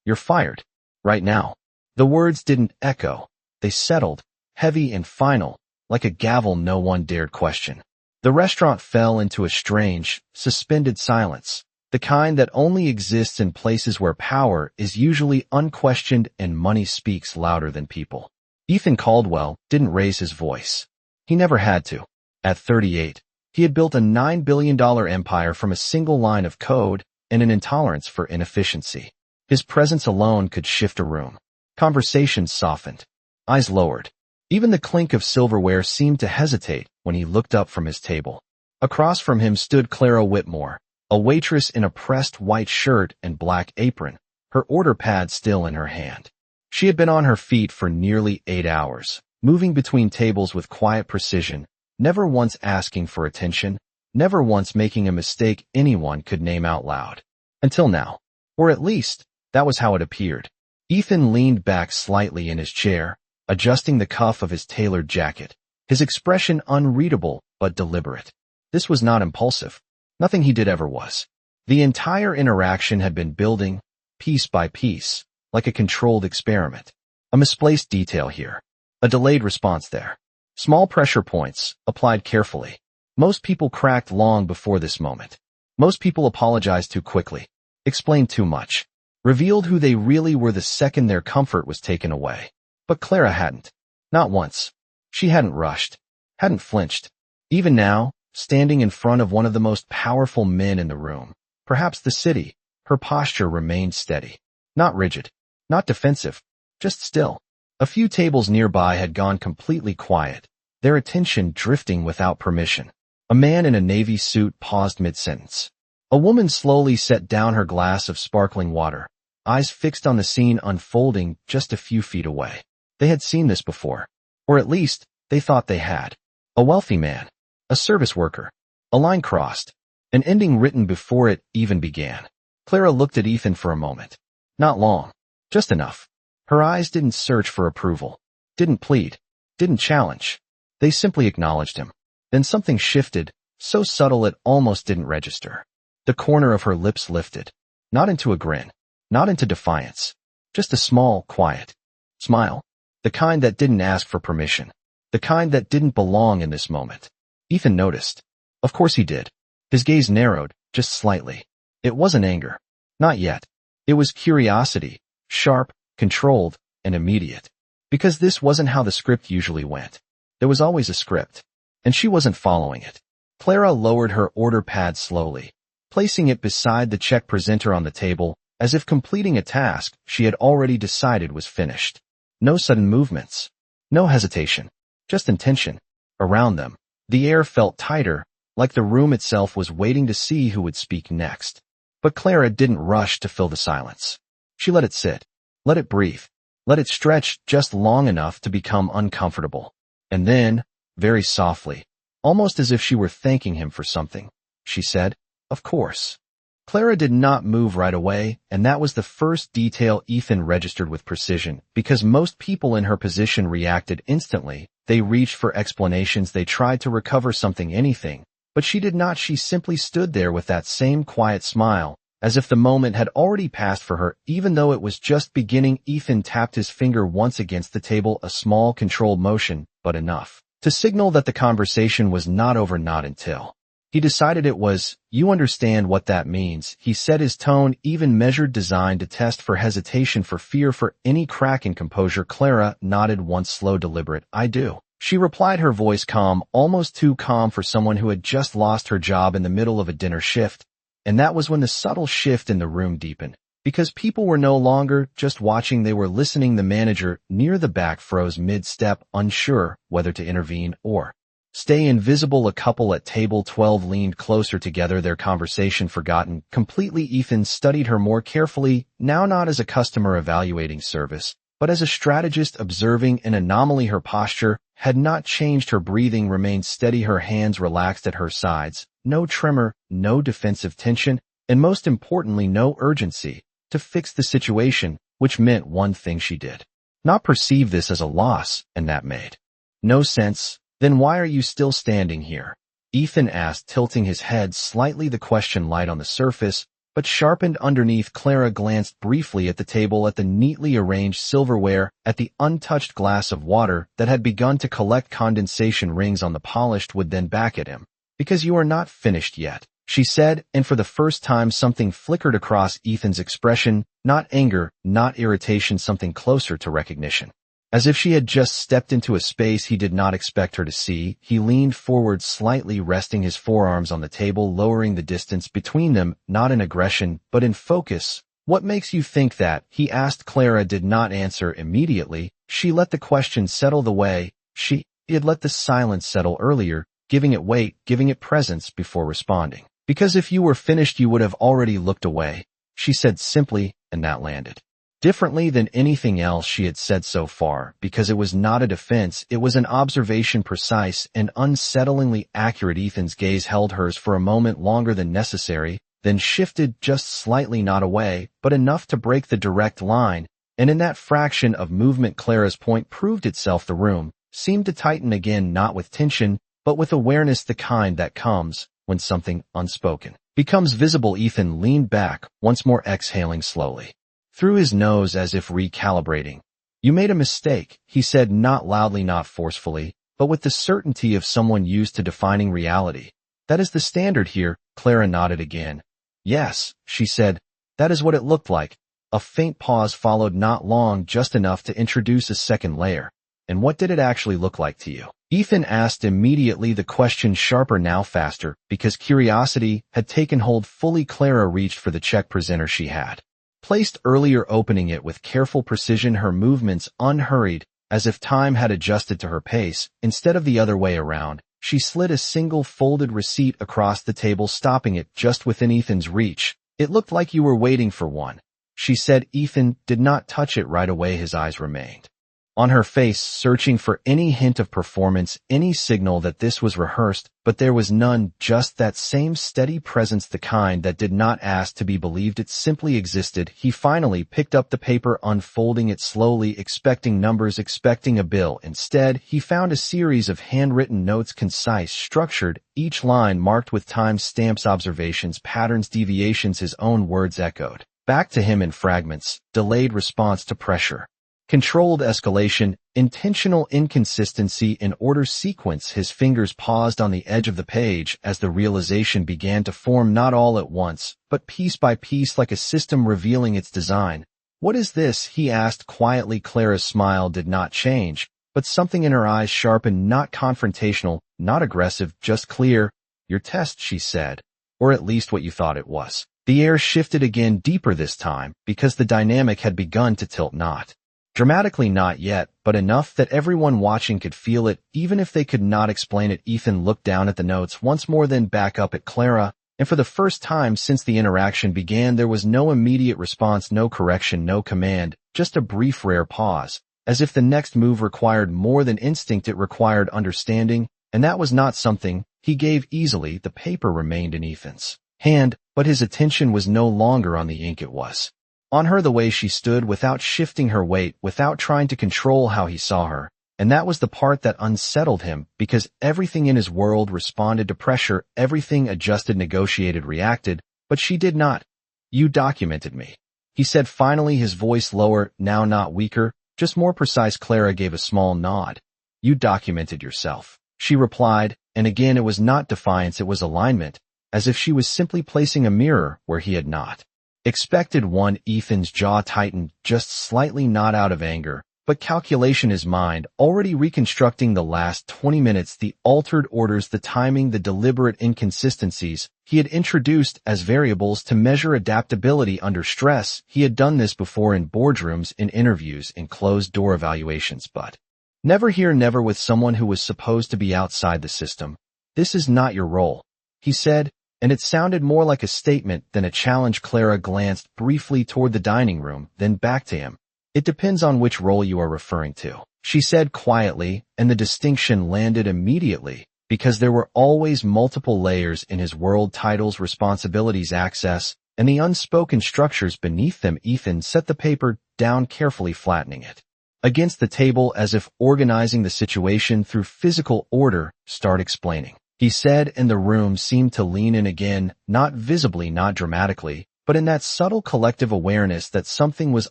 You're fired. Right now. The words didn't echo. They settled, heavy and final, like a gavel no one dared question. The restaurant fell into a strange, suspended silence, the kind that only exists in places where power is usually unquestioned and money speaks louder than people. Ethan Caldwell didn't raise his voice. He never had to. At 38, he had built a $9 billion empire from a single line of code and an intolerance for inefficiency. His presence alone could shift a room. Conversations softened. Eyes lowered. Even the clink of silverware seemed to hesitate when he looked up from his table. Across from him stood Clara Whitmore, a waitress in a pressed white shirt and black apron, her order pad still in her hand. She had been on her feet for nearly 8 hours, moving between tables with quiet precision, never once asking for attention, never once making a mistake anyone could name out loud. Until now. Or at least, that was how it appeared. Ethan leaned back slightly in his chair, adjusting the cuff of his tailored jacket, his expression unreadable but deliberate. This was not impulsive. Nothing he did ever was. The entire interaction had been building, piece by piece, like a controlled experiment. A misplaced detail here. A delayed response there. Small pressure points, applied carefully. Most people cracked long before this moment. Most people apologized too quickly, explained too much, revealed who they really were the second their comfort was taken away. But Clara hadn't. Not once. She hadn't rushed, hadn't flinched. Even now, standing in front of one of the most powerful men in the room, perhaps the city, her posture remained steady. Not rigid, not defensive, just still. A few tables nearby had gone completely quiet, their attention drifting without permission. A man in a navy suit paused mid-sentence. A woman slowly set down her glass of sparkling water, eyes fixed on the scene unfolding just a few feet away. They had seen this before. Or at least, they thought they had. A wealthy man. A service worker. A line crossed. An ending written before it even began. Clara looked at Ethan for a moment. Not long. Just enough. Her eyes didn't search for approval. Didn't plead. Didn't challenge. They simply acknowledged him. Then something shifted, so subtle it almost didn't register. The corner of her lips lifted. Not into a grin. Not into defiance. Just a small, quiet smile. The kind that didn't ask for permission. The kind that didn't belong in this moment. Ethan noticed. Of course he did. His gaze narrowed, just slightly. It wasn't anger. Not yet. It was curiosity, sharp, controlled, and immediate. Because this wasn't how the script usually went. There was always a script. And she wasn't following it. Clara lowered her order pad slowly, placing it beside the check presenter on the table, as if completing a task she had already decided was finished. No sudden movements. No hesitation. Just intention. Around them, the air felt tighter, like the room itself was waiting to see who would speak next. But Clara didn't rush to fill the silence. She let it sit. Let it breathe. Let it stretch just long enough to become uncomfortable. And then, very softly, almost as if she were thanking him for something, she said, "Of course." Clara did not move right away, and that was the first detail Ethan registered with precision, because most people in her position reacted instantly. They reached for explanations, they tried to recover something, anything, but she did not. She simply stood there with that same quiet smile, as if the moment had already passed for her, even though it was just beginning. Ethan tapped his finger once against the table, a small controlled motion, but enough to signal that the conversation was not over. Not until he decided it was. "You understand what that means," he said, his tone even measured, designed to test for hesitation, for fear, for any crack in composure. Clara nodded once, slow, deliberate. "I do," she replied, her voice calm, almost too calm for someone who had just lost her job in the middle of a dinner shift. And that was when the subtle shift in the room deepened. Because people were no longer just watching, they were listening. The manager near the back froze mid-step, unsure whether to intervene or stay invisible. A couple at table 12 leaned closer together, their conversation forgotten completely. Ethan studied her more carefully, now not as a customer evaluating service, but as a strategist observing an anomaly. Her posture had not changed, her breathing remained steady, her hands relaxed at her sides, no tremor, no defensive tension, and most importantly, no urgency to fix the situation, which meant one thing: she did not perceive this as a loss, and that made no sense. "Then why are you still standing here?" Ethan asked, tilting his head slightly, the question light on the surface, but sharpened underneath. Clara glanced briefly at the table, at the neatly arranged silverware, at the untouched glass of water that had begun to collect condensation rings on the polished wood, then back at him. "Because you are not finished yet," she said, and for the first time something flickered across Ethan's expression, not anger, not irritation, something closer to recognition. As if she had just stepped into a space he did not expect her to see, he leaned forward slightly, resting his forearms on the table, lowering the distance between them, not in aggression, but in focus. "What makes you think that?" he asked. Clara did not answer immediately. She let the question settle the way she had let the silence settle earlier, giving it weight, giving it presence before responding. "Because if you were finished you would have already looked away," she said simply, and that landed. Differently than anything else she had said so far, because it was not a defense, it was an observation, precise and unsettlingly accurate. Ethan's gaze held hers for a moment longer than necessary, then shifted just slightly, not away, but enough to break the direct line, and in that fraction of movement Clara's point proved itself. The room seemed to tighten again, not with tension, but with awareness, the kind that comes when something unspoken becomes visible. Ethan leaned back, once more exhaling slowly through his nose as if recalibrating. "You made a mistake," he said, not loudly, not forcefully, but with the certainty of someone used to defining reality. "That is the standard here." Clara nodded again. "Yes," she said, "that is what it looked like." A faint pause followed, not long, just enough to introduce a second layer. "And what did it actually look like to you?" Ethan asked immediately, the question sharper now, faster, because curiosity had taken hold fully. Clara reached for the check presenter she had placed earlier, opening it with careful precision, her movements unhurried, as if time had adjusted to her pace. Instead of the other way around, she slid a single folded receipt across the table, stopping it just within Ethan's reach. "It looked like you were waiting for one," she said. Ethan did not touch it right away. His eyes remained on her face, searching for any hint of performance, any signal that this was rehearsed, but there was none, just that same steady presence, the kind that did not ask to be believed, it simply existed. He finally picked up the paper, unfolding it slowly, expecting numbers, expecting a bill. Instead, he found a series of handwritten notes, concise, structured, each line marked with time stamps, observations, patterns, deviations. His own words echoed back to him in fragments: delayed response to pressure, controlled escalation, intentional inconsistency in order sequence. His fingers paused on the edge of the page as the realization began to form, not all at once, but piece by piece, like a system revealing its design. "What is this?" he asked quietly. Clara's smile did not change, but something in her eyes sharpened, not confrontational, not aggressive, just clear. "Your test," she said, "or at least what you thought it was." The air shifted again, deeper this time, because the dynamic had begun to tilt, not dramatically, not yet, but enough that everyone watching could feel it, even if they could not explain it. Ethan looked down at the notes once more, then back up at Clara, and for the first time since the interaction began, there was no immediate response, no correction, no command, just a brief, rare pause, as if the next move required more than instinct, it required understanding, and that was not something he gave easily. The paper remained in Ethan's hand, but his attention was no longer on the ink. It was on her, the way she stood, without shifting her weight, without trying to control how he saw her. And that was the part that unsettled him, because everything in his world responded to pressure, everything adjusted, negotiated, reacted, but she did not. "You documented me," he said finally, his voice lower, now not weaker, just more precise. Clara gave a small nod. "You documented yourself," she replied, and again it was not defiance, it was alignment, as if she was simply placing a mirror where he had not expected one. Ethan's jaw tightened, just slightly, not out of anger, but calculation. His mind already reconstructing the last 20 minutes, the altered orders, the timing, the deliberate inconsistencies he had introduced as variables to measure adaptability under stress. He had done this before, in boardrooms, in interviews, in closed-door evaluations, but never here, never with someone who was supposed to be outside the system. "This is not your role," he said, and it sounded more like a statement than a challenge. Clara glanced briefly toward the dining room, then back to him. "It depends on which role you are referring to," she said quietly, and the distinction landed immediately, because there were always multiple layers in his world: titles, responsibilities, access, and the unspoken structures beneath them. Ethan set the paper down carefully, flattening it against the table as if organizing the situation through physical order. "Start explaining," he said, and the room seemed to lean in again, not visibly, not dramatically, but in that subtle collective awareness that something was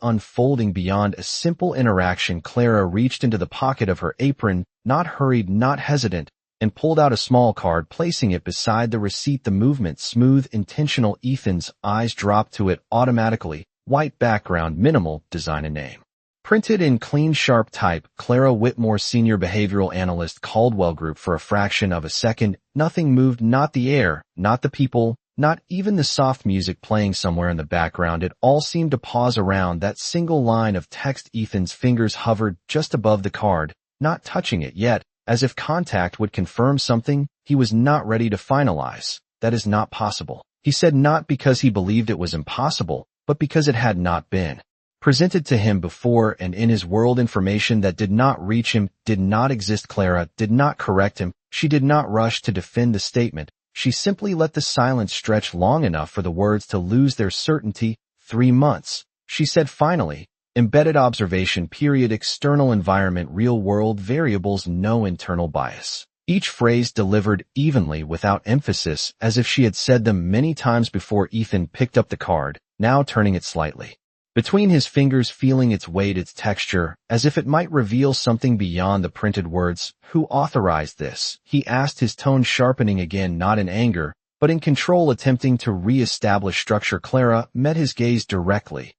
unfolding beyond a simple interaction, Clara reached into the pocket of her apron, not hurried, not hesitant, and pulled out a small card, placing it beside the receipt. The movement smooth, intentional. Ethan's eyes dropped to it automatically. White background, minimal design, and name. Printed in clean, sharp type, Clara Whitmore, Senior Behavioral Analyst, Caldwell Group. For a fraction of a second, nothing moved, not the air, not the people, not even the soft music playing somewhere in the background. It all seemed to pause around that single line of text. Ethan's fingers hovered just above the card, not touching it yet, as if contact would confirm something he was not ready to finalize. That is not possible, he said, not because he believed it was impossible, but because it had not been presented to him before, and in his world information that did not reach him, did not exist. Clara did not correct him. She did not rush to defend the statement. She simply let the silence stretch long enough for the words to lose their certainty. 3 months, she said finally. Embedded observation period, external environment, real world variables, no internal bias. Each phrase delivered evenly without emphasis, as if she had said them many times before. Ethan picked up the card, now turning it slightly between his fingers, feeling its weight, its texture, as if it might reveal something beyond the printed words. Who authorized this? He asked, his tone sharpening again, not in anger, but in control, attempting to re-establish structure. Clara met his gaze directly.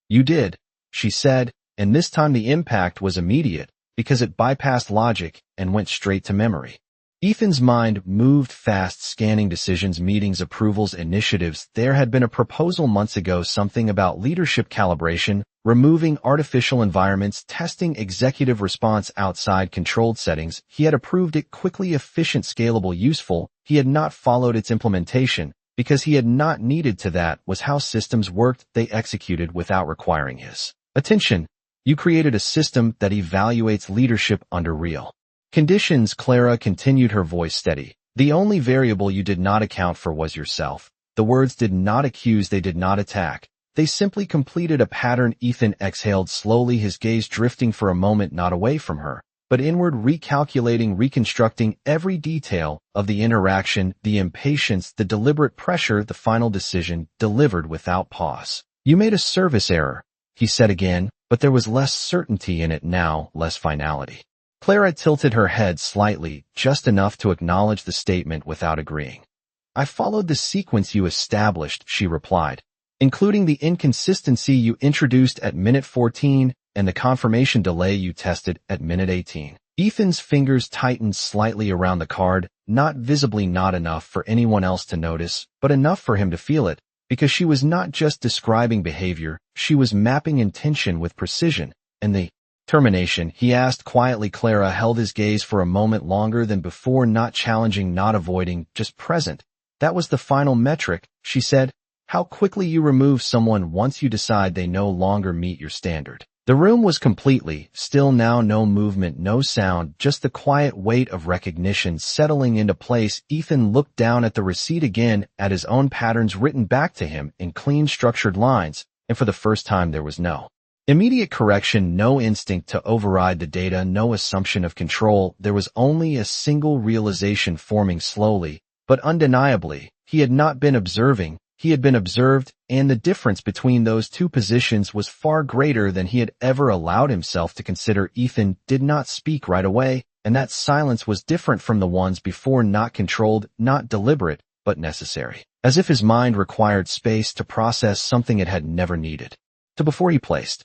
You did, she said, and this time the impact was immediate, because it bypassed logic and went straight to memory. Ethan's mind moved fast, scanning decisions, meetings, approvals, initiatives. There had been a proposal months ago, something about leadership calibration, removing artificial environments, testing executive response outside controlled settings. He had approved it quickly, efficient, scalable, useful. He had not followed its implementation, because he had not needed to. That was how systems worked. They executed without requiring his attention. You created a system that evaluates leadership under real conditions. Clara continued, her voice steady. The only variable you did not account for was yourself. The words did not accuse, they did not attack. They simply completed a pattern. Ethan exhaled slowly, his gaze drifting for a moment not away from her, but inward, recalculating, reconstructing every detail of the interaction, the impatience, the deliberate pressure, the final decision, delivered without pause. You made a service error, he said again, but there was less certainty in it now, less finality. Clara tilted her head slightly, just enough to acknowledge the statement without agreeing. I followed the sequence you established, she replied, including the inconsistency you introduced at minute 14 and the confirmation delay you tested at minute 18. Ethan's fingers tightened slightly around the card, not visibly, not enough for anyone else to notice, but enough for him to feel it, because she was not just describing behavior, she was mapping intention with precision. And the termination, he asked quietly. Clara held his gaze for a moment longer than before, not challenging, not avoiding, just present. That was the final metric, she said. How quickly you remove someone once you decide they no longer meet your standard. The room was completely still now, no movement, no sound, just the quiet weight of recognition settling into place. Ethan looked down at the receipt again, at his own patterns written back to him in clean, structured lines, and for the first time there was no immediate correction, no instinct to override the data, no assumption of control. There was only a single realization forming slowly, but undeniably. He had not been observing, he had been observed, and the difference between those two positions was far greater than he had ever allowed himself to consider. Ethan did not speak right away, and that silence was different from the ones before, not controlled, not deliberate, but necessary, as if his mind required space to process something it had never needed. Before he placed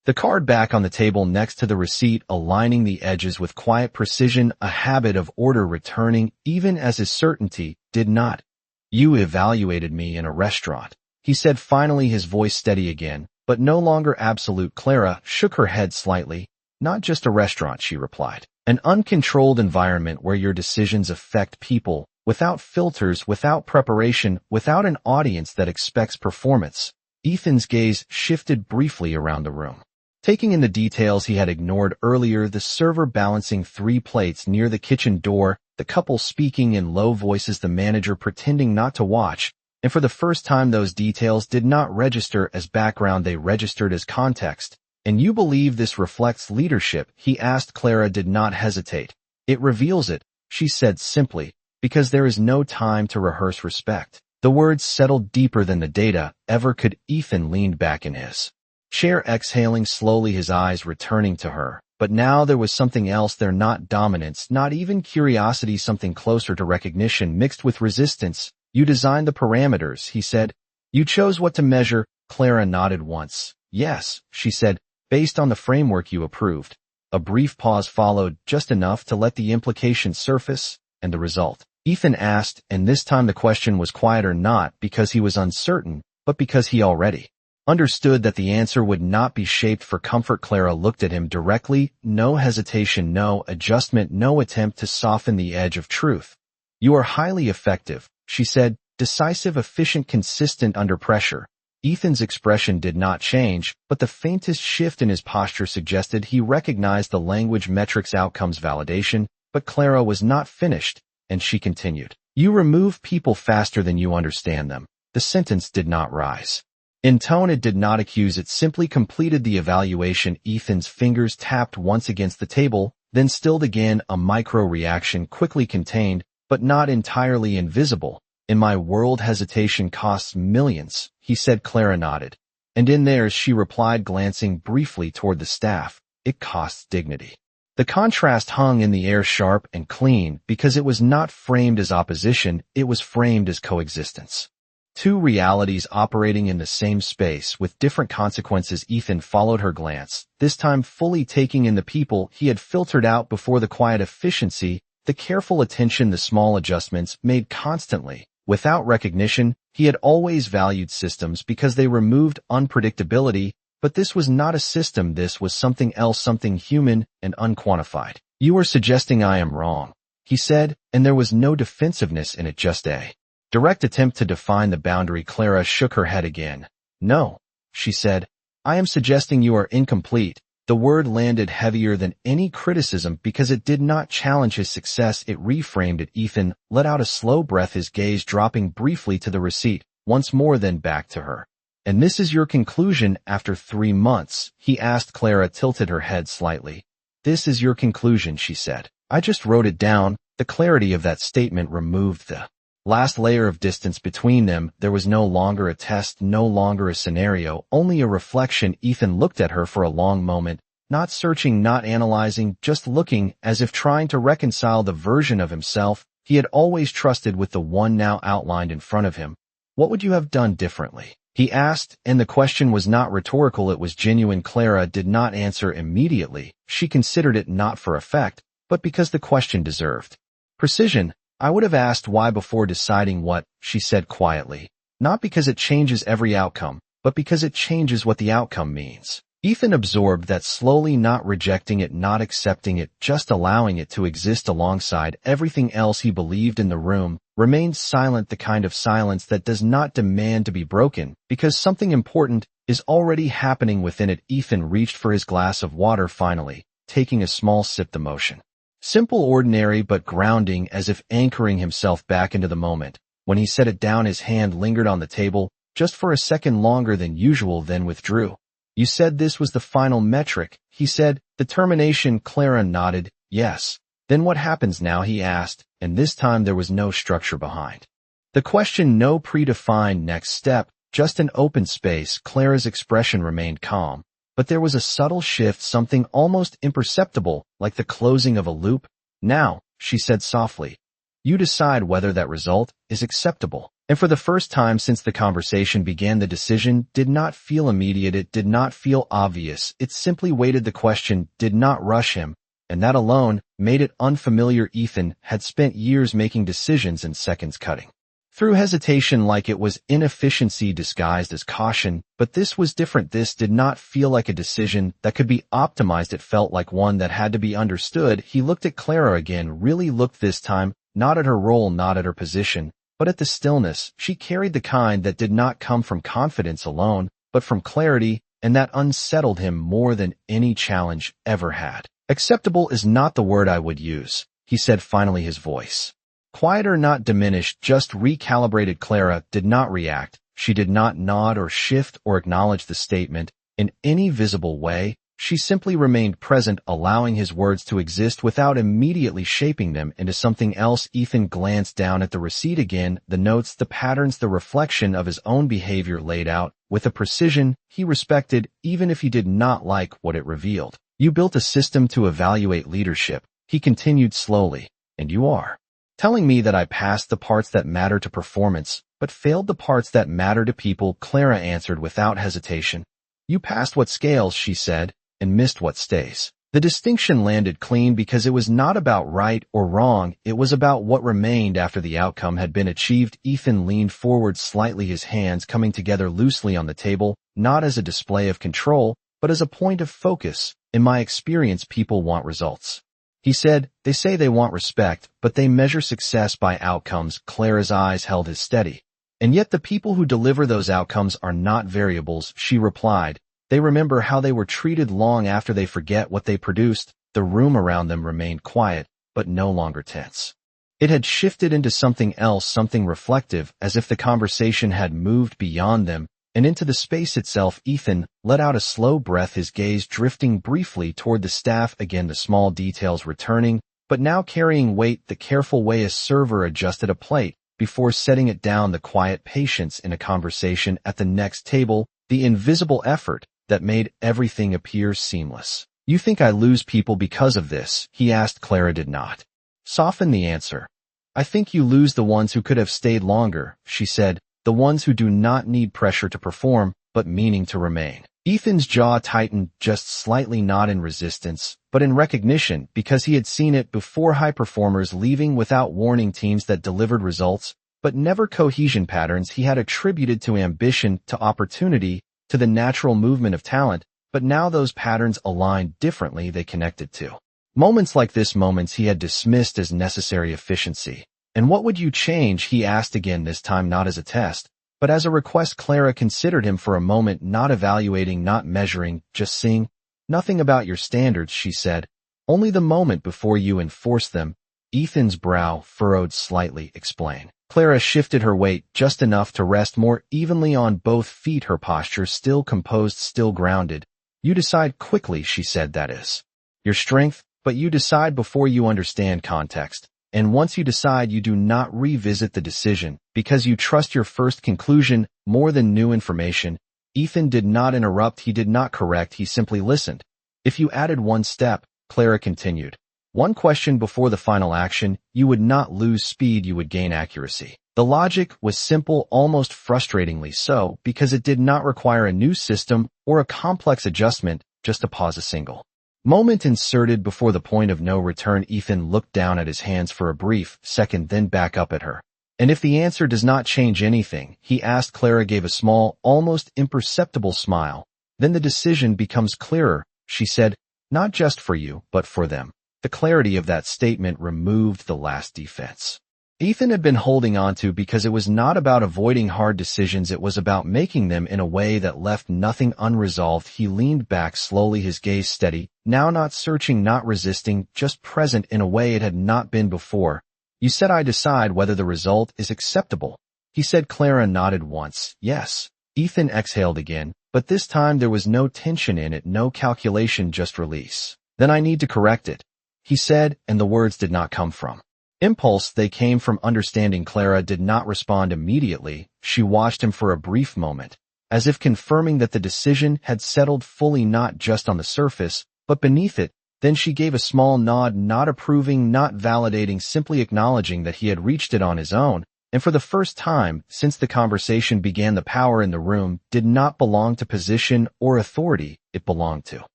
the card back on the table next to the receipt, aligning the edges with quiet precision, a habit of order returning, even as his certainty did not. You evaluated me in a restaurant, he said finally, his voice steady again, but no longer absolute. Clara shook her head slightly. Not just a restaurant, she replied. An uncontrolled environment where your decisions affect people, without filters, without preparation, without an audience that expects performance. Ethan's gaze shifted briefly around the room, taking in the details he had ignored earlier, the server balancing 3 plates near the kitchen door, the couple speaking in low voices, the manager pretending not to watch, and for the first time those details did not register as background, they registered as context. And you believe this reflects leadership? He asked. Clara did not hesitate. It reveals it, she said simply, because there is no time to rehearse respect. The words settled deeper than the data ever could. Ethan leaned back in his chair, exhaling slowly, his eyes returning to her. But now there was something else there, not dominance, not even curiosity, something closer to recognition mixed with resistance. You designed the parameters, he said. You chose what to measure. Clara nodded once. Yes, she said, based on the framework you approved. A brief pause followed, just enough to let the implication surface. And the result? Ethan asked, and this time the question was quieter, not because he was uncertain, but because he already understood that the answer would not be shaped for comfort. Clara looked at him directly, no hesitation, no adjustment, no attempt to soften the edge of truth. You are highly effective, she said, decisive, efficient, consistent under pressure. Ethan's expression did not change, but the faintest shift in his posture suggested he recognized the language, metrics, outcomes, validation. But Clara was not finished, and she continued. You remove people faster than you understand them. The sentence did not rise in tone, it did not accuse, it simply completed the evaluation. Ethan's fingers tapped once against the table, then stilled again, a micro-reaction quickly contained, but not entirely invisible. In my world, hesitation costs millions, he said. Clara nodded. And in theirs, she replied, glancing briefly toward the staff. It costs dignity. The contrast hung in the air, sharp and clean, because it was not framed as opposition, it was framed as coexistence. Two realities operating in the same space with different consequences. Ethan followed her glance, this time fully taking in the people he had filtered out before, the quiet efficiency, the careful attention, the small adjustments made constantly. Without recognition, he had always valued systems because they removed unpredictability, but this was not a system, this was something else, something human and unquantified. You are suggesting I am wrong, he said, and there was no defensiveness in it, just a direct attempt to define the boundary. Clara shook her head again. No, she said. I am suggesting you are incomplete. The word landed heavier than any criticism because it did not challenge his success, it reframed it. Ethan let out a slow breath, his gaze dropping briefly to the receipt, once more, then back to her. And this is your conclusion after 3 months? He asked. Clara tilted her head slightly. This is your conclusion, she said. I just wrote it down. The clarity of that statement removed the last layer of distance between them. There was no longer a test, no longer a scenario, only a reflection. Ethan looked at her for a long moment, not searching, not analyzing, just looking, as if trying to reconcile the version of himself he had always trusted with the one now outlined in front of him. What would you have done differently? He asked, and the question was not rhetorical, it was genuine. Clara did not answer immediately. She considered it, not for effect, but because the question deserved precision. I would have asked why before deciding what, she said quietly. Not because it changes every outcome, but because it changes what the outcome means. Ethan absorbed that slowly, not rejecting it, not accepting it, just allowing it to exist alongside everything else he believed in the room, remained silent, the kind of silence that does not demand to be broken, because something important is already happening within it. Ethan reached for his glass of water finally, taking a small sip, the motion simple, ordinary, but grounding, as if anchoring himself back into the moment. When he set it down, his hand lingered on the table, just for a second longer than usual, then withdrew. You said this was the final metric, he said. Determination. Clara nodded. Yes. Then what happens now, he asked, and this time there was no structure behind the question, no predefined next step, just an open space. Clara's expression remained calm. But there was a subtle shift, something almost imperceptible, like the closing of a loop. Now, she said softly, you decide whether that result is acceptable. And for the first time since the conversation began, the decision did not feel immediate, it did not feel obvious, it simply waited. The question did not rush him, and that alone made it unfamiliar. Ethan had spent years making decisions in seconds, cutting through hesitation like it was inefficiency disguised as caution, but this was different. This did not feel like a decision that could be optimized, it felt like one that had to be understood. He looked at Clara again, really looked this time, not at her role, not at her position, but at the stillness. She carried the kind that did not come from confidence alone, but from clarity, and that unsettled him more than any challenge ever had. Acceptable is not the word I would use, he said finally, his voice quieter, not diminished, just recalibrated. Clara did not react. She did not nod or shift or acknowledge the statement in any visible way, She simply remained present, allowing his words to exist without immediately shaping them into something else. Ethan glanced down at the receipt again, the notes, the patterns, the reflection of his own behavior laid out with a precision he respected, even if he did not like what it revealed. You built a system to evaluate leadership, he continued slowly, and you are telling me that I passed the parts that matter to performance, but failed the parts that matter to people. Clara answered without hesitation. You passed what scales, she said, and missed what stays. The distinction landed clean because it was not about right or wrong, it was about what remained after the outcome had been achieved. Ethan leaned forward slightly, his hands coming together loosely on the table, not as a display of control, but as a point of focus. In my experience, people want results. He said, they say they want respect, but they measure success by outcomes. Clara's eyes held his steady. And yet the people who deliver those outcomes are not variables, she replied. They remember how they were treated long after they forget what they produced. The room around them remained quiet, but no longer tense. It had shifted into something else, something reflective, as if the conversation had moved beyond them and into the space itself. Ethan let out a slow breath, his gaze drifting briefly toward the staff again, the small details returning, but now carrying weight, the careful way a server adjusted a plate before setting it down, the quiet patience in a conversation at the next table, the invisible effort that made everything appear seamless. You think I lose people because of this? He asked. Clara did not soften the answer. I think you lose the ones who could have stayed longer, she said, the ones who do not need pressure to perform, but meaning to remain. Ethan's jaw tightened just slightly, not in resistance, but in recognition, because he had seen it before: high performers leaving without warning, teams that delivered results, but never cohesion, patterns he had attributed to ambition, to opportunity, to the natural movement of talent, but now those patterns aligned differently, they connected to moments like this, moments he had dismissed as necessary efficiency. And what would you change? He asked again, this time not as a test, but as a request. Clara considered him for a moment, not evaluating, not measuring, just seeing. Nothing about your standards, she said, only the moment before you enforce them. Ethan's brow furrowed slightly. Explain. Clara shifted her weight just enough to rest more evenly on both feet, her posture still composed, still grounded. You decide quickly, she said, that is your strength, but you decide before you understand context. And once you decide, you do not revisit the decision, because you trust your first conclusion more than new information. Ethan did not interrupt, he did not correct, he simply listened. If you added one step, Clara continued, one question before the final action, you would not lose speed, you would gain accuracy. The logic was simple, almost frustratingly so, because it did not require a new system or a complex adjustment, just a pause, a single moment inserted before the point of no return. Ethan looked down at his hands for a brief second, then back up at her. And if the answer does not change anything, he asked. Clara gave a small, almost imperceptible smile. Then the decision becomes clearer, she said, not just for you, but for them. The clarity of that statement removed the last defense Ethan had been holding on to, because it was not about avoiding hard decisions, it was about making them in a way that left nothing unresolved. He leaned back slowly, his gaze steady, now not searching, not resisting, just present in a way it had not been before. You said I decide whether the result is acceptable, he said. Clara nodded once. Yes. Ethan exhaled again, but this time there was no tension in it, no calculation, just release. Then I need to correct it, he said, and the words did not come from impulse, they came from understanding. Clara did not respond immediately. She watched him for a brief moment, as if confirming that the decision had settled fully, not just on the surface, but beneath it. Then she gave a small nod, not approving, not validating, simply acknowledging that he had reached it on his own. And for the first time since the conversation began, the power in the room did not belong to position or authority, it belonged to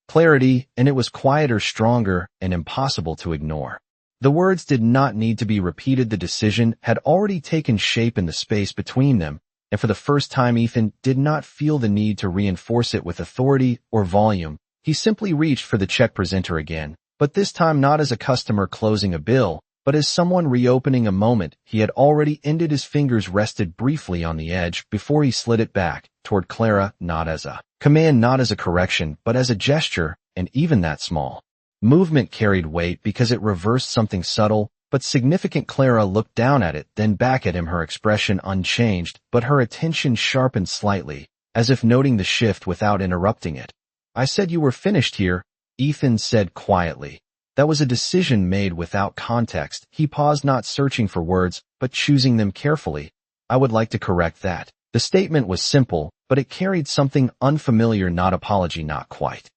clarity, and it was quieter, stronger, and impossible to ignore. The words did not need to be repeated, the decision had already taken shape in the space between them, and for the first time Ethan did not feel the need to reinforce it with authority or volume. He simply reached for the check presenter again, but this time not as a customer closing a bill, but as someone reopening a moment he had already ended. His fingers rested briefly on the edge before he slid it back toward Clara, not as a command, not as a correction, but as a gesture, and even that small movement carried weight because it reversed something subtle but significant. Clara looked down at it, then back at him, her expression unchanged, but her attention sharpened slightly, as if noting the shift without interrupting it. I said you were finished here, Ethan said quietly. That was a decision made without context. He paused, not searching for words, but choosing them carefully. I would like to correct that. The statement was simple, but it carried something unfamiliar, not apology, not quite.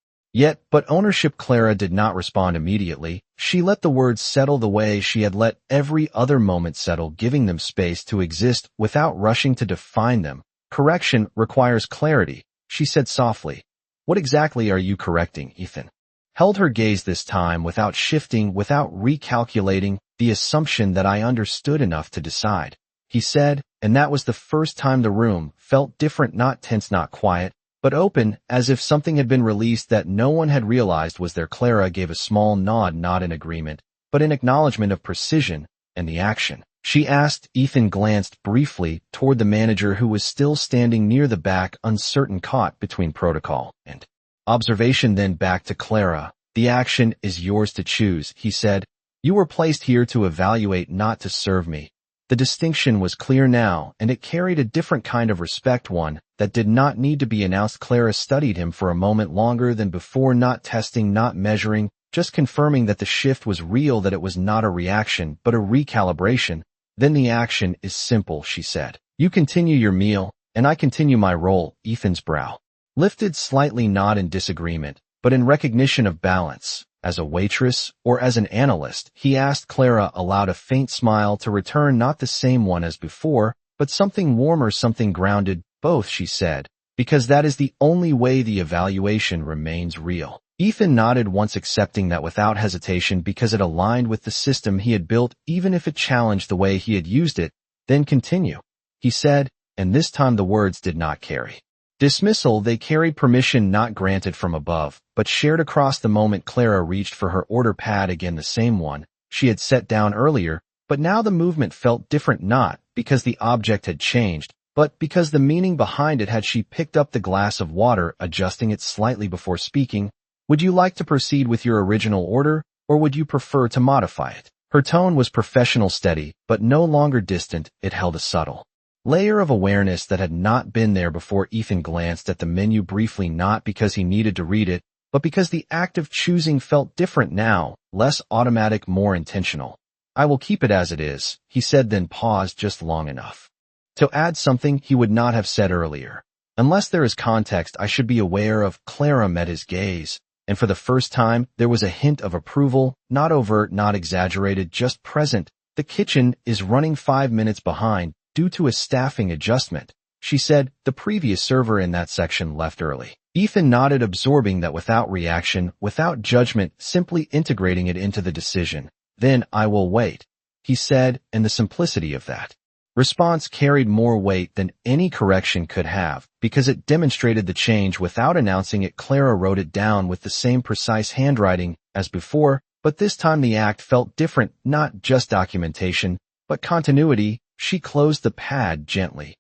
But ownership. Clara did not respond immediately. She let the words settle the way she had let every other moment settle, giving them space to exist without rushing to define them. Correction requires clarity, she said softly. What exactly are you correcting, Ethan? Held her gaze this time without shifting, without recalculating, the assumption that I understood enough to decide. He said, and that was the first time the room felt different, not tense, not quiet, but open, as if something had been released that no one had realized was there. Clara gave a small nod, not in agreement, but in acknowledgement of precision and the action. She asked. Ethan glanced briefly toward the manager, who was still standing near the back, uncertain, caught between protocol and observation, then back to Clara. The action is yours to choose, he said. You were placed here to evaluate, not to serve me. The distinction was clear now, and it carried a different kind of respect, one that did not need to be announced. Clara studied him for a moment longer than before, not testing, not measuring, just confirming that the shift was real, that it was not a reaction, but a recalibration. Then the action is simple, she said. You continue your meal, and I continue my role. Ethan's brow lifted slightly, not in disagreement, but in recognition of balance. As a waitress or as an analyst, he asked. Clara allowed a faint smile to return, not the same one as before, but something warmer, something grounded. Both, she said, because that is the only way the evaluation remains real. Ethan nodded once, accepting that without hesitation, because it aligned with the system he had built, even if it challenged the way he had used it. Then continue, he said, and this time the words did not carry dismissal. They carried permission, not granted from above, but shared across the moment. Clara reached for her order pad again, the same one she had set down earlier, but now the movement felt different, not because the object had changed, but because the meaning behind it had. She picked up the glass of water, adjusting it slightly before speaking. Would you like to proceed with your original order, or would you prefer to modify it? Her tone was professional, steady, but no longer distant. It held a subtle layer of awareness that had not been there before. Ethan glanced at the menu briefly, not because he needed to read it, but because the act of choosing felt different now, less automatic, more intentional. I will keep it as it is, he said, then paused just long enough to add something he would not have said earlier. Unless there is context I should be aware of. Clara met his gaze, and for the first time there was a hint of approval, not overt, not exaggerated, just present. The kitchen is running 5 minutes behind, due to a staffing adjustment, she said. The previous server in that section left early. Ethan nodded, absorbing that without reaction, without judgment, simply integrating it into the decision. Then I will wait, he said, and the simplicity of that response carried more weight than any correction could have, because it demonstrated the change without announcing it. Clara wrote it down with the same precise handwriting as before, but this time the act felt different, not just documentation, but continuity. She closed the pad gently.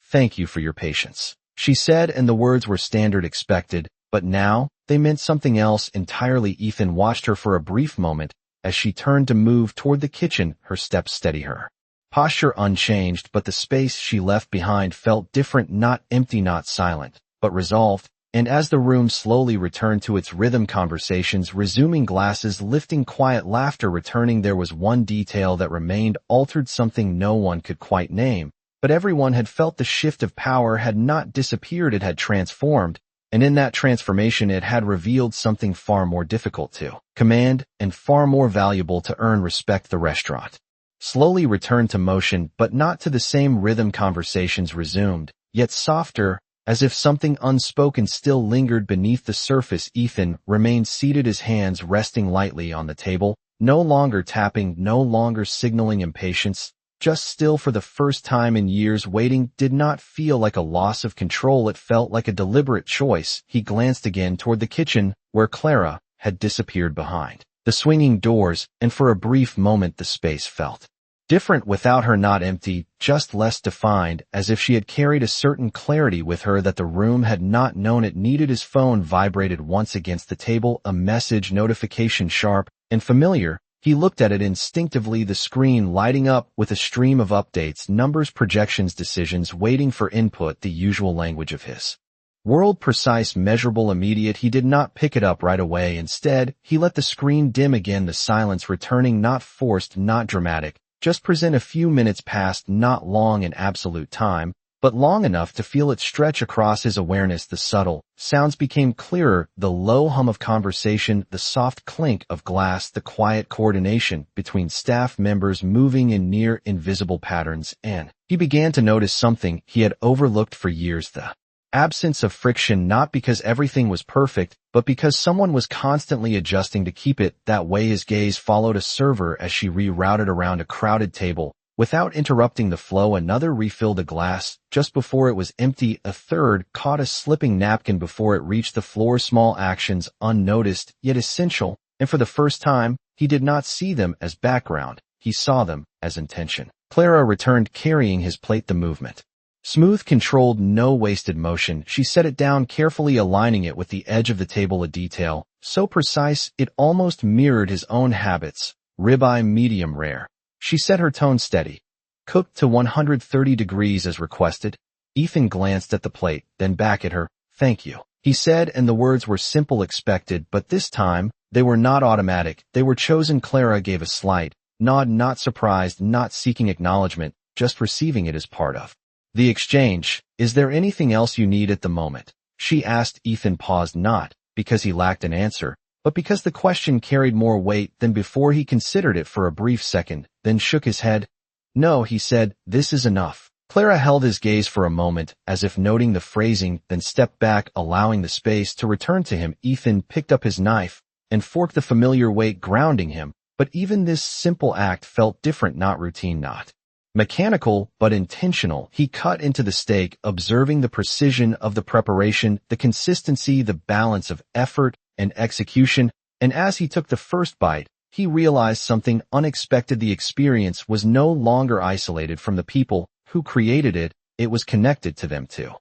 Thank you for your patience, she said, and the words were standard, expected, but now they meant something else entirely. Ethan watched her for a brief moment as she turned to move toward the kitchen, her steps steady, her posture unchanged, but the space she left behind felt different, not empty, not silent, but resolved. And as the room slowly returned to its rhythm, conversations resuming, glasses lifting, quiet laughter returning, there was one detail that remained altered, something no one could quite name, but everyone had felt. The shift of power had not disappeared, it had transformed, and in that transformation it had revealed something far more difficult to command and far more valuable to earn: respect. The restaurant slowly returned to motion, but not to the same rhythm. Conversations resumed, yet softer, as if something unspoken still lingered beneath the surface. Ethan remained seated, his hands resting lightly on the table, no longer tapping, no longer signaling impatience, just still. For the first time in years, waiting did not feel like a loss of control, it felt like a deliberate choice. He glanced again toward the kitchen, where Clara had disappeared behind the swinging doors, and for a brief moment the space felt different without her, not empty, just less defined, as if she had carried a certain clarity with her that the room had not known it needed. His phone vibrated once against the table, a message notification, sharp and familiar. He looked at it instinctively, the screen lighting up with a stream of updates, numbers, projections, decisions waiting for input, the usual language of his World-precise, measurable, immediate. He did not pick it up right away. Instead, he let the screen dim again, the silence returning, not forced, not dramatic, just present. A few minutes passed, not long in absolute time, but long enough to feel it stretch across his awareness. The subtle sounds became clearer, the low hum of conversation, the soft clink of glass, the quiet coordination between staff members moving in near invisible patterns, and he began to notice something he had overlooked for years: the absence of friction, not because everything was perfect, but because someone was constantly adjusting to keep it that way. His gaze followed a server as she rerouted around a crowded table. Without interrupting the flow, another refilled a glass just before it was empty. A third caught a slipping napkin before it reached the floor. Small actions, unnoticed, yet essential, and for the first time, he did not see them as background. He saw them as intention. Clara returned, carrying his plate. The movement smooth, controlled, no wasted motion. She set it down carefully, aligning it with the edge of the table, a detail so precise it almost mirrored his own habits. Ribeye, medium rare. She set her tone steady. Cooked to 130 degrees as requested. Ethan glanced at the plate, then back at her. "Thank you," he said, and the words were simple, expected, but this time, they were not automatic. They were chosen. Clara gave a slight nod, not surprised, not seeking acknowledgement, just receiving it as part of the exchange. "Is there anything else you need at the moment?" she asked. Ethan paused, not because he lacked an answer, but because the question carried more weight than before. He considered it for a brief second, then shook his head. "No," he said, "this is enough." Clara held his gaze for a moment, as if noting the phrasing, then stepped back, allowing the space to return to him. Ethan picked up his knife and forked, the familiar weight grounding him, but even this simple act felt different, not routine, not mechanical, but intentional. He cut into the steak, observing the precision of the preparation, the consistency, the balance of effort and execution, and as he took the first bite, he realized something unexpected. The experience was no longer isolated from the people who created it, it was connected to them too.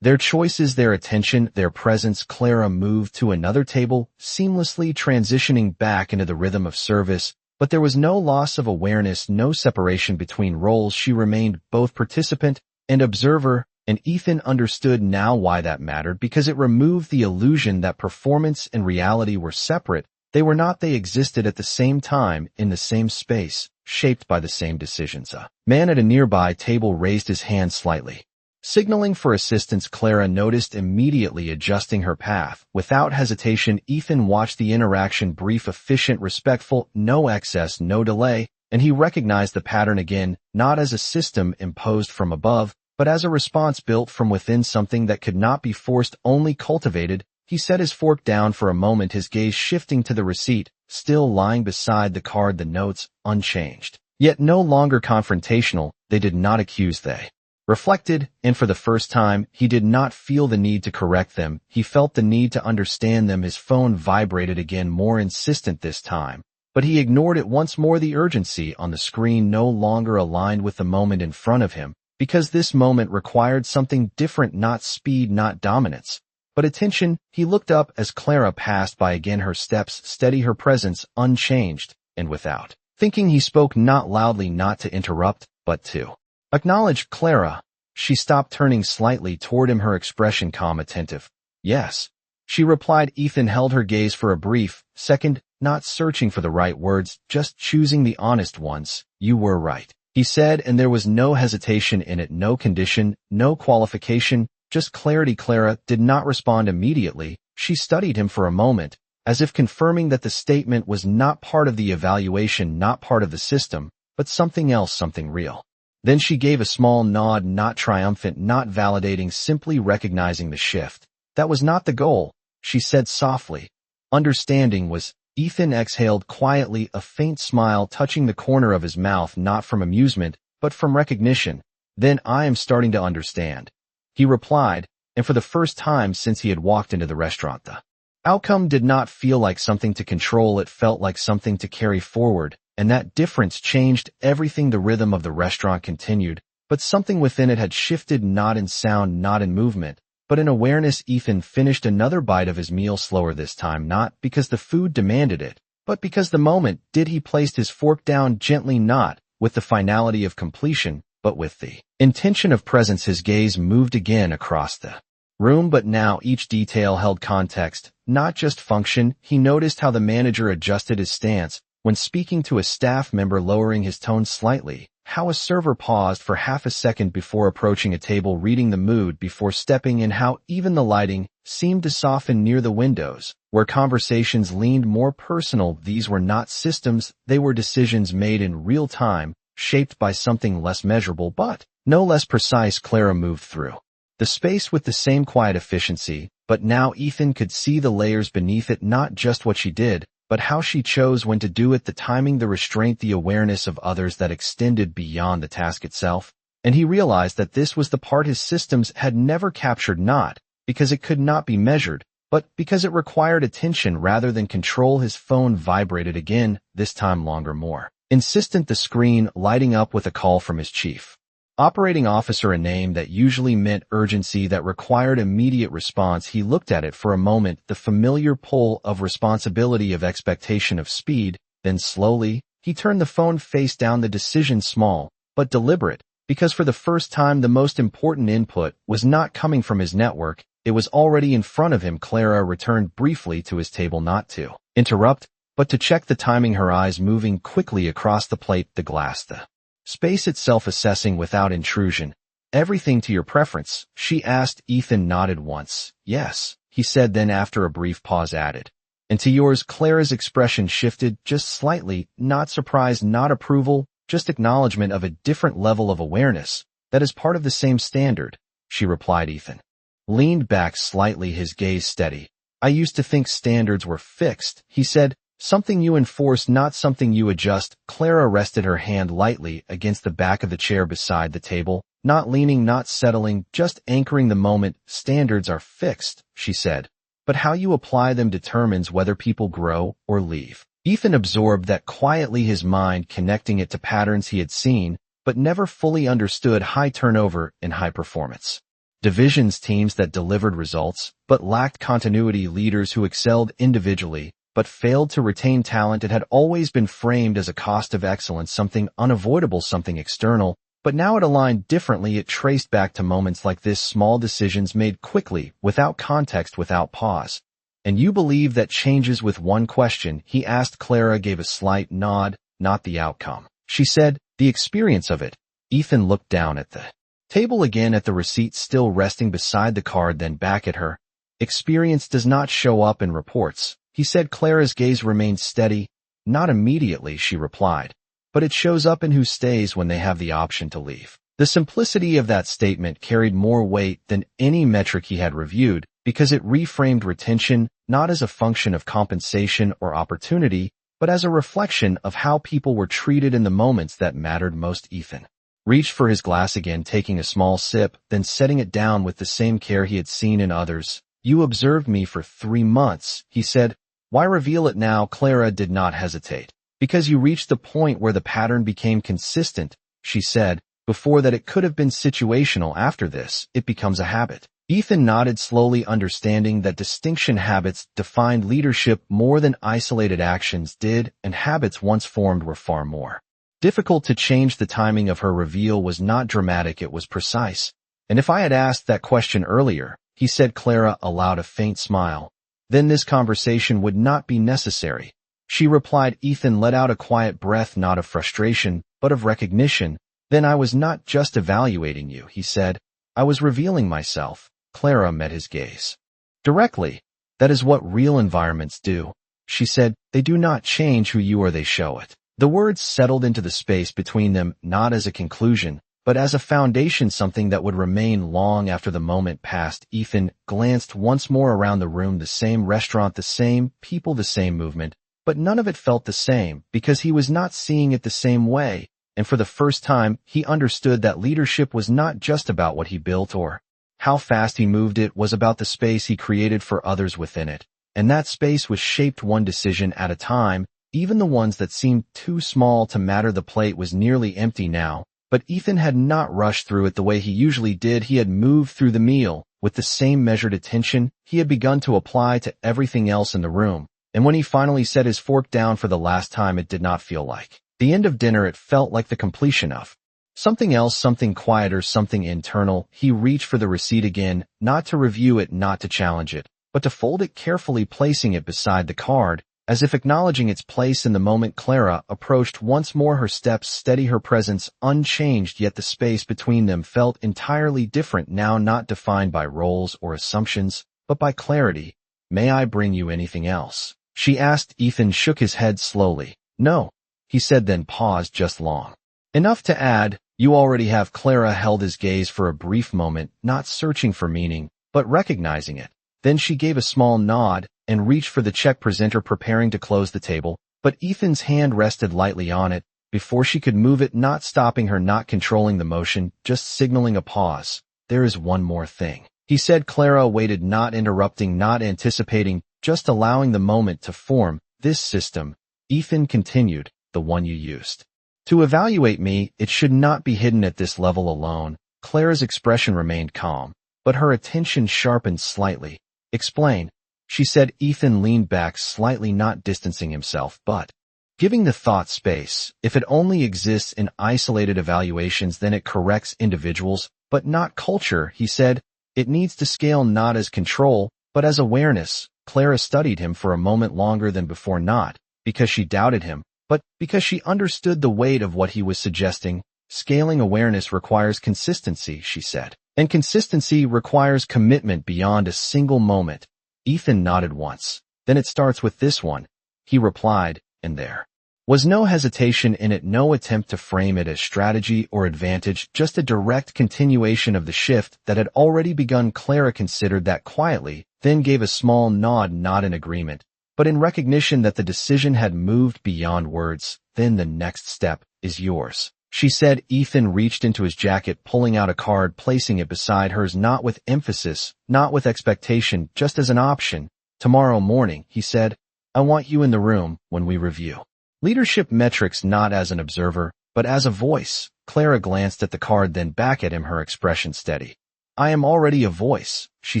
Their choices, their attention, their presence. Clara moved to another table, seamlessly transitioning back into the rhythm of service, but there was no loss of awareness, no separation between roles. She remained both participant and observer, and Ethan understood now why that mattered, because it removed the illusion that performance and reality were separate. They were not. They existed at the same time, in the same space, shaped by the same decisions. A man at a nearby table raised his hand slightly, signaling for assistance. Clara noticed immediately, adjusting her path. Without hesitation, Ethan watched the interaction, brief, efficient, respectful, no excess, no delay, and he recognized the pattern again, not as a system imposed from above, but as a response built from within, something that could not be forced, only cultivated. He set his fork down for a moment, his gaze shifting to the receipt, still lying beside the card, the notes, unchanged. Yet no longer confrontational. They did not accuse, they reflected, and for the first time, he did not feel the need to correct them. He felt the need to understand them. His phone vibrated again, more insistent this time, but he ignored it once more. The urgency on the screen no longer aligned with the moment in front of him, because this moment required something different, not speed, not dominance, but attention. He looked up as Clara passed by again, her steps steady, her presence unchanged, and without thinking he spoke, not loudly, not to interrupt, but to acknowledge. "Clara." She stopped, turning slightly toward him, her expression calm, attentive. "Yes," she replied. Ethan held her gaze for a brief second, not searching for the right words, just choosing the honest ones. "You were right," he said, and there was no hesitation in it, no condition, no qualification, just clarity. Clara did not respond immediately. She studied him for a moment, as if confirming that the statement was not part of the evaluation, not part of the system, but something else, something real. Then she gave a small nod, not triumphant, not validating, simply recognizing the shift. "That was not the goal," she said softly. "Understanding was." Ethan exhaled quietly, a faint smile touching the corner of his mouth, not from amusement, but from recognition. "Then I am starting to understand," he replied, and for the first time since he had walked into the restaurant, the outcome did not feel like something to control. It felt like something to carry forward, and that difference changed everything. The rhythm of the restaurant continued, but something within it had shifted, not in sound, not in movement, but in awareness. Ethan finished another bite of his meal, slower this time, not because the food demanded it, but because the moment did. He placed his fork down gently, not with the finality of completion, but with the intention of presence. His gaze moved again across the room, but now each detail held context, not just function. He noticed how the manager adjusted his stance when speaking to a staff member, lowering his tone slightly, how a server paused for half a second before approaching a table, reading the mood before stepping in, how even the lighting seemed to soften near the windows, where conversations leaned more personal. These were not systems, they were decisions made in real time, shaped by something less measurable but no less precise. Clara moved through the space with the same quiet efficiency, but now Ethan could see the layers beneath it, not just what she did, but how she chose when to do it, the timing, the restraint, the awareness of others that extended beyond the task itself. And he realized that this was the part his systems had never captured, not because it could not be measured, but because it required attention rather than control. His phone vibrated again, this time longer, more insistent, the screen lighting up with a call from his chief operating officer, a name that usually meant urgency, that required immediate response. He looked at it for a moment, the familiar pull of responsibility, of expectation, of speed. Then slowly, he turned the phone face down, the decision small but deliberate, because for the first time the most important input was not coming from his network, it was already in front of him. Clara returned briefly to his table, not to interrupt, but to check the timing, her eyes moving quickly across the plate, the glass, the space itself, assessing without intrusion. Everything to your preference? She asked. Ethan nodded once. Yes, he said, then after a brief pause added, and to yours? Clara's expression shifted just slightly, not surprise, not approval, just acknowledgement of a different level of awareness. That is part of the same standard, she replied. Ethan leaned back slightly, his gaze steady. I used to think standards were fixed, he said. Something you enforce, not something you adjust. Clara rested her hand lightly against the back of the chair beside the table, not leaning, not settling, just anchoring the moment. Standards are fixed, she said, but how you apply them determines whether people grow or leave. Ethan absorbed that quietly, his mind connecting it to patterns he had seen, but never fully understood. High turnover in high performance divisions, teams that delivered results, but lacked continuity, leaders who excelled individually, but failed to retain talent. It had always been framed as a cost of excellence, something unavoidable, something external, but now it aligned differently. It traced back to moments like this, small decisions made quickly, without context, without pause. And you believe that changes with one question? He asked. Clara gave a slight nod. Not the outcome, she said, the experience of it. Ethan looked down at the table again, at the receipt still resting beside the card, then back at her. Experience does not show up in reports, he said. Clara's gaze remained steady. Not immediately, she replied, but it shows up in who stays when they have the option to leave. The simplicity of that statement carried more weight than any metric he had reviewed, because it reframed retention not as a function of compensation or opportunity, but as a reflection of how people were treated in the moments that mattered most. Ethan reached for his glass again, taking a small sip, then setting it down with the same care he had seen in others. You observed me for 3 months, he said. Why reveal it now? Clara did not hesitate. Because you reached the point where the pattern became consistent, she said. Before that it could have been situational. After this, it becomes a habit. Ethan nodded slowly, understanding that distinction. Habits defined leadership more than isolated actions did, and habits once formed were far more difficult to change. The timing of her reveal was not dramatic, it was precise. And if I had asked that question earlier, he said. Clara allowed a faint smile, then this conversation would not be necessary, she replied. Ethan let out a quiet breath, not of frustration, but of recognition. Then I was not just evaluating you, he said. I was revealing myself. Clara met his gaze directly. That is what real environments do, she said. They do not change who you are, they show it. The words settled into the space between them, not as a conclusion, but as a foundation, something that would remain long after the moment passed. Ethan glanced once more around the room, the same restaurant, the same people, the same movement, but none of it felt the same, because he was not seeing it the same way, and for the first time, he understood that leadership was not just about what he built or how fast he moved. It was about the space he created for others within it, and that space was shaped one decision at a time, even the ones that seemed too small to matter. The plate was nearly empty now, but Ethan had not rushed through it the way he usually did. He had moved through the meal with the same measured attention he had begun to apply to everything else in the room, and when he finally set his fork down for the last time, it did not feel like the end of dinner. It felt like the completion of Something else, something quieter, something internal. He reached for the receipt again, not to review it, not to challenge it, but to fold it carefully, placing it beside the card, as if acknowledging its place in the moment. Clara approached once more, her steps steady, her presence unchanged, yet the space between them felt entirely different now, not defined by roles or assumptions, but by clarity. "May I bring you anything else?" she asked. Ethan shook his head slowly. "No," he said, then paused just long enough to add, "You already have." Clara held his gaze for a brief moment, not searching for meaning, but recognizing it. Then she gave a small nod and reached for the check presenter, preparing to close the table, but Ethan's hand rested lightly on it before she could move it, not stopping her, not controlling the motion, just signaling a pause. "There is one more thing," he said. Clara waited, not interrupting, not anticipating, just allowing the moment to form. "This system," Ethan continued, "the one you used to evaluate me, it should not be hidden at this level alone." Clara's expression remained calm, but her attention sharpened slightly. "Explain," she said. Ethan leaned back slightly, not distancing himself, but giving the thought space. "If it only exists in isolated evaluations, then it corrects individuals, but not culture," he said. "It needs to scale, not as control, but as awareness." Clara studied him for a moment longer than before, not because she doubted him, but because she understood the weight of what he was suggesting. "Scaling awareness requires consistency," she said, "and consistency requires commitment beyond a single moment." Ethan nodded once. "Then it starts with this one," he replied, and there was no hesitation in it, no attempt to frame it as strategy or advantage, just a direct continuation of the shift that had already begun. Clara considered that quietly, then gave a small nod, not in agreement, but in recognition that the decision had moved beyond words. "Then the next step is yours," she said. Ethan reached into his jacket, pulling out a card, placing it beside hers, not with emphasis, not with expectation, just as an option. "Tomorrow morning," he said, "I want you in the room when we review leadership metrics, not as an observer, but as a voice." Clara glanced at the card, then back at him, her expression steady. "I am already a voice," she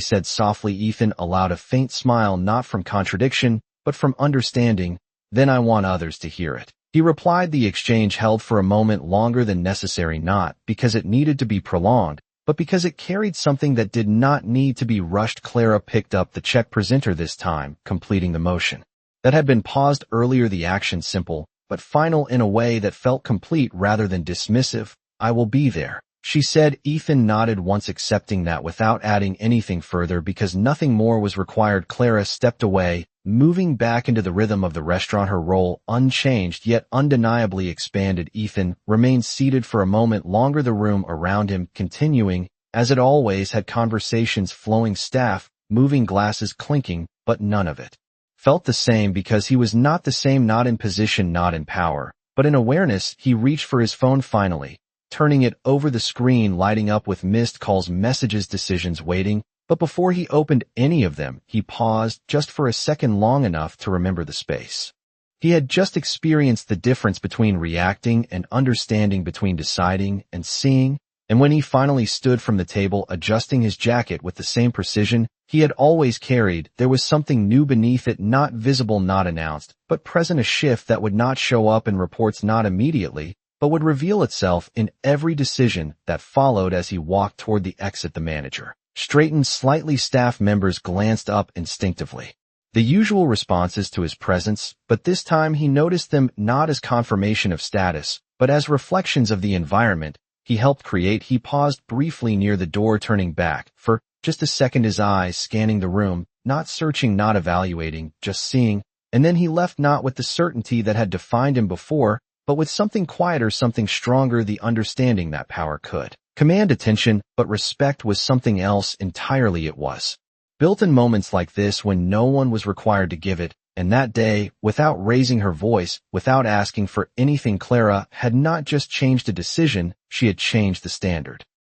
said softly. Ethan allowed a faint smile, not from contradiction, but from understanding. "Then I want others to hear it," he replied. The exchange held for a moment longer than necessary, not because it needed to be prolonged, but because it carried something that did not need to be rushed. Clara picked up the check presenter this time, completing the motion that had been paused earlier, the action simple, but final in a way that felt complete rather than dismissive. "I will be there," she said. Ethan nodded once, accepting that without adding anything further because nothing more was required. Clara stepped away, moving back into the rhythm of the restaurant, her role unchanged yet undeniably expanded. Ethan remained seated for a moment longer, the room around him continuing, as it always had, conversations flowing, staff moving, glasses clinking, but none of it felt the same because he was not the same, not in position, not in power, but in awareness. He reached for his phone finally, turning it over, the screen lighting up with missed calls, messages, decisions waiting. But before he opened any of them, he paused just for a second, long enough to remember the space. He had just experienced the difference between reacting and understanding, between deciding and seeing, and when he finally stood from the table, adjusting his jacket with the same precision he had always carried, there was something new beneath it, not visible, not announced, but present, a shift that would not show up in reports, not immediately, but would reveal itself in every decision that followed. As he walked toward the exit, the manager straightened slightly. Staff members glanced up instinctively, the usual responses to his presence, but this time he noticed them not as confirmation of status, but as reflections of the environment he helped create. He paused briefly near the door, turning back for just a second, his eyes scanning the room, not searching, not evaluating, just seeing, and then he left, not with the certainty that had defined him before, but with something quieter, something stronger, the understanding that power could command attention, but respect was something else entirely. It was built in moments like this when no one was required to give it, and that day, without raising her voice, without asking for anything, Clara had not just changed a decision, she had changed the standard.